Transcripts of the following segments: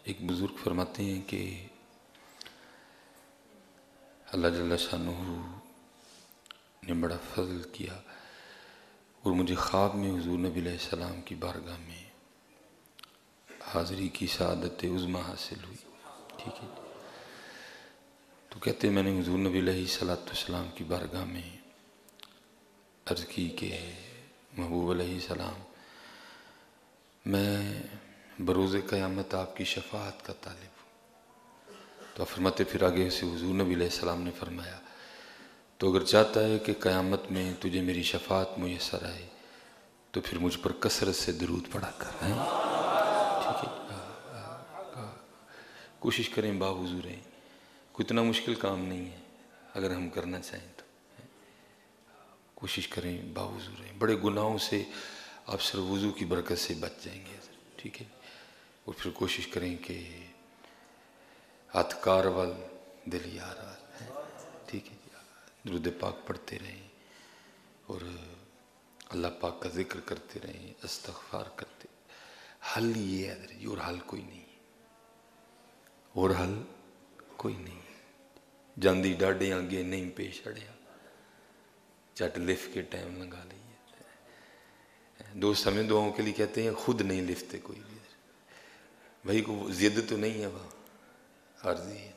एक बुज़ुर्ग फरमाते हैं कि अल्लाह जल्ल शानुहू ने बड़ा फजल किया और मुझे ख्वाब में हुज़ूर नबी अलैहिस्सलाम की बारगाह में हाज़री की सआदत उज़्मा हासिल हुई। ठीक है। तो कहते हैं मैंने हुज़ूर नबी अलैहिस्सलाम की बारगाह में अर्ज़ की कि महबूब अलैहिस्सलाम, मैं बरोज़े क़यामत आपकी शफ़ाअत का तालिब हूँ। तो आप फरमाते फिर आगे से हुज़ूर नबी अलैहिस्सलाम ने फरमाया, तो अगर चाहता है कि क़यामत में तुझे मेरी शफ़ाअत मुयस्सर आए तो फिर मुझ पर कसरत से दरूद पढ़ा कर। हैं ठीक है। कोशिश करें बावुज़ू रहें, कोई इतना मुश्किल काम नहीं है अगर हम करना चाहें तो। कोशिश करें बावुज़ू रहें, बड़े गुनाहों से आप सिर्फ वज़ू की बरकत से बच जाएंगे। ठीक है। और फिर कोशिश करें कि अतकार वाल दिल यार वाल, ठीक है, दुरूद पाक पढ़ते रहें और अल्लाह पाक का जिक्र करते रहें, इस्तग़फ़ार करते। हल ये है जी, और हल कोई नहीं, और हल कोई नहीं। जांदी डाढ़े आगे नहीं पेश अड़िया, चट लिफ के टाइम लगा ली। दोस्त हमें दुआओं के लिए कहते हैं, खुद नहीं लिखते कोई भी भाई, को जिद तो नहीं है, वह आर्जी है।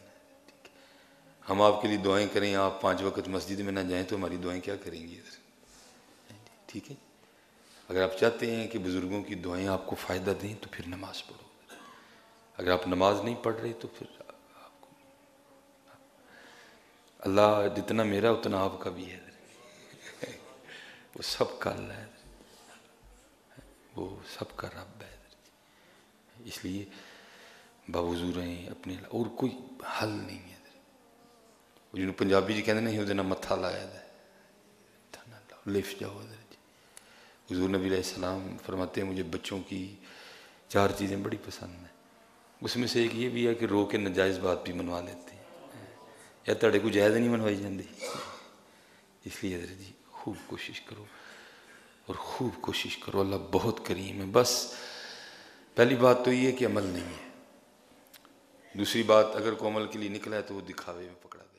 हम आपके लिए दुआएं करें, आप 5 वक्त मस्जिद में ना जाएं तो हमारी दुआएं क्या करेंगी? ठीक है। अगर आप चाहते हैं कि बुज़ुर्गों की दुआएं आपको फ़ायदा दें तो फिर नमाज़ पढ़ो। अगर आप नमाज नहीं पढ़ रहे तो फिर आपको अल्लाह जितना मेरा उतना आपका भी है। वो सबका अल्लाह है, वो सबका रब है। इसलिए बावुज़ू रहें अपने, और कोई हल नहीं है। जिन्होंने पंजाबी जी कहते नहीं, उसने मत्था लाया लिफ जाओ। हुज़ूर नबी अलैहिस्सलाम फरमाते हैं, मुझे बच्चों की 4 चीज़ें बड़ी पसंद हैं। उसमें से एक ये भी है कि रो के नाजायज़ बात भी मनवा लेते हैं, या तेरे को जायज़ नहीं मनवाई जाती। इसलिए हज़रत जी खूब कोशिश करो और खूब कोशिश करो, अल्लाह बहुत करीम है। बस पहली बात तो ये कि अमल नहीं है। दूसरी बात, अगर को अमल के लिए निकला है तो वो दिखावे में पकड़ा गया।